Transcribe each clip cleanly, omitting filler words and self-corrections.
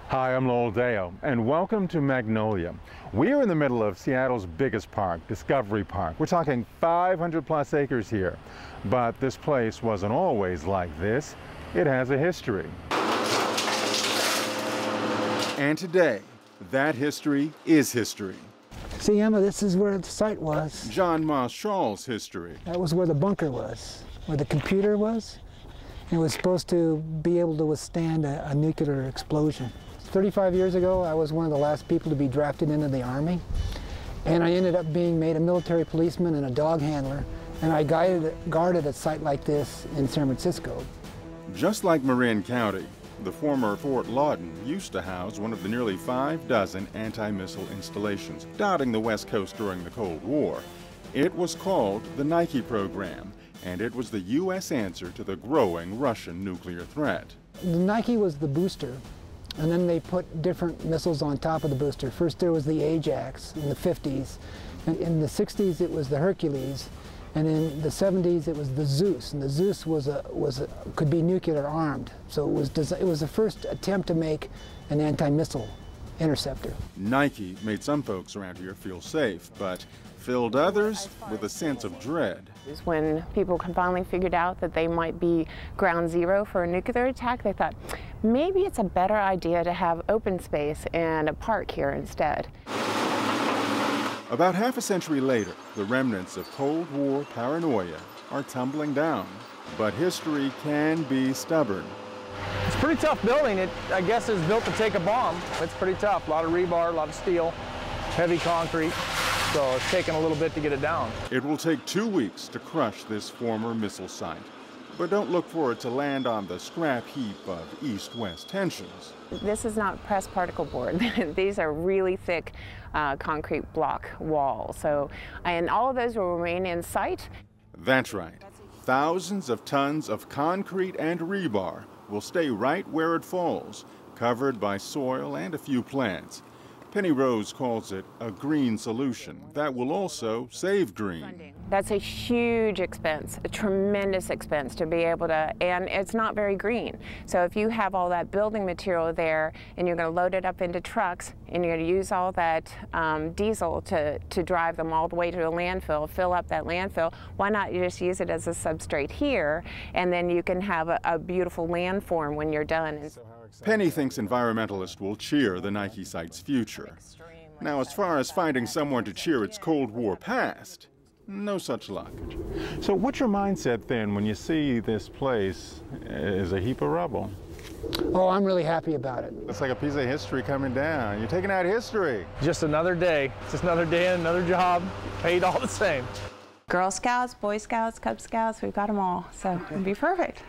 Hi, I'm Lowell, and welcome to Magnolia. We're in the middle of Seattle's biggest park, Discovery Park. We're talking 500 plus acres here. But this place wasn't always like this. It has a history. And today, that history is history. See, Emma, this is where the site was. John Moss Shaw's history. That was where the bunker was, where the computer was. It was supposed to be able to withstand a nuclear explosion. 35 years ago, I was one of the last people to be drafted into the Army, and I ended up being made a military policeman and a dog handler, and I guarded a site like this in San Francisco. Just like Marin County, the former Fort Lawton used to house one of the nearly 6 anti-missile installations dotting the West Coast during the Cold War. It was called the Nike program, and it was the U.S. answer to the growing Russian nuclear threat. The Nike was the booster, and then they put different missiles on top of the booster. First there was the Ajax in the 50s, and in the 60s it was the Hercules, and in the 70s it was the Zeus, and the Zeus could be nuclear armed. So it was the first attempt to make an anti-missile interceptor. Nike made some folks around here feel safe, but filled others with a sense of dread. When people finally figured out that they might be ground zero for a nuclear attack, they thought, maybe it's a better idea to have open space and a park here instead. About half a century later, the remnants of Cold War paranoia are tumbling down. But history can be stubborn. It's a pretty tough building. It, I guess, is built to take a bomb. It's pretty tough. A lot of rebar, a lot of steel, heavy concrete. So it's taken a little bit to get it down. It will take 2 weeks to crush this former missile site. But don't look for it to land on the scrap heap of east-west tensions. This is not pressed particle board. These are really thick concrete block walls. And all of those will remain in sight. That's right. Thousands of tons of concrete and rebar will stay right where it falls, covered by soil and a few plants. Penny Rose calls it a green solution that will also save green. That's a huge expense, a tremendous expense to be able to, and it's not very green. So if you have all that building material there and you're going to load it up into trucks and you're going to use all that diesel to drive them all the way to the landfill, fill up that landfill, why not you just use it as a substrate here, and then you can have a beautiful landform when you're done. Penny thinks environmentalists will cheer the Nike site's future. Now, as far as finding someone to cheer its Cold War past, no such luck. So what's your mindset then when you see this place as a heap of rubble? Oh, I'm really happy about it. It's like a piece of history coming down. You're taking out history. Just another day. Just another day and another job, paid all the same. Girl Scouts, Boy Scouts, Cub Scouts, we've got them all, so it'd be perfect.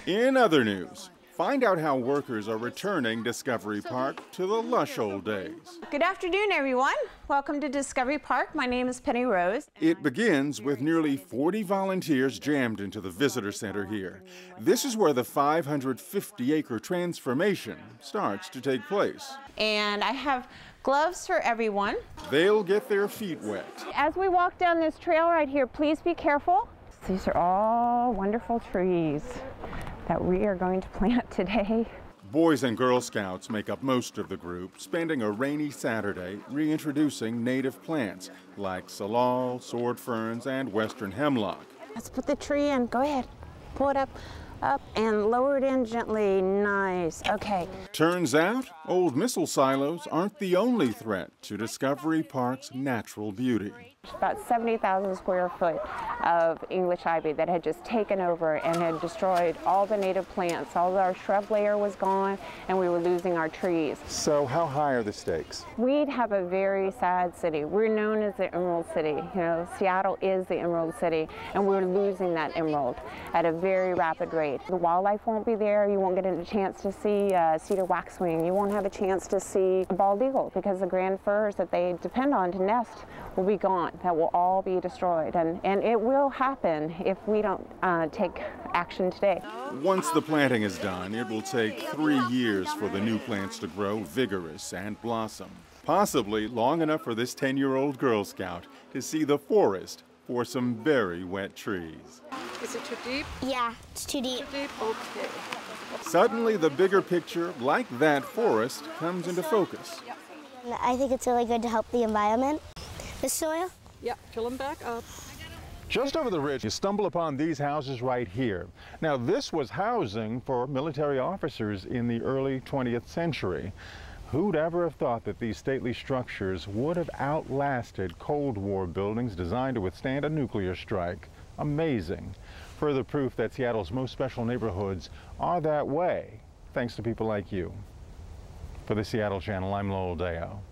In other news, find out how workers are returning Discovery Park to the lush old days. Good afternoon, everyone. Welcome to Discovery Park. My name is Penny Rose. It begins with nearly 40 volunteers jammed into the visitor center here. This is where the 550-acre transformation starts to take place. And I have gloves for everyone. They'll get their feet wet. As we walk down this trail right here, please be careful. These are all wonderful trees that we are going to plant today. Boys and Girl Scouts make up most of the group, spending a rainy Saturday reintroducing native plants like salal, sword ferns, and western hemlock. Let's put the tree in. Go ahead. Pull it up, and lower it in gently. Nice. Okay. Turns out, old missile silos aren't the only threat to Discovery Park's natural beauty. About 70,000 square foot of English ivy that had just taken over and had destroyed all the native plants. All of our shrub layer was gone, and we were losing our trees. So how high are the stakes? We'd have a very sad city. We're known as the Emerald City. You know, Seattle is the Emerald City, and we're losing that emerald at a very rapid rate. The wildlife won't be there. You won't get a chance to see cedar waxwing. You won't have a chance to see a bald eagle because the grand firs that they depend on to nest will be gone. That will all be destroyed, and it will happen if we don't take action today. Once the planting is done, it will take 3 years for the new plants to grow vigorous and blossom. Possibly long enough for this 10-year-old Girl Scout to see the forest for some very wet trees. Is it too deep? Yeah, it's too deep. Too deep? Okay. Suddenly, the bigger picture, like that forest, comes into focus. I think it's really good to help the environment. The soil? Yeah, fill them back up. Just over the ridge, you stumble upon these houses right here. Now, this was housing for military officers in the early 20th century. Who'd ever have thought that these stately structures would have outlasted Cold War buildings designed to withstand a nuclear strike? Amazing. Further proof that Seattle's most special neighborhoods are that way, thanks to people like you. For the Seattle Channel, I'm Lowell.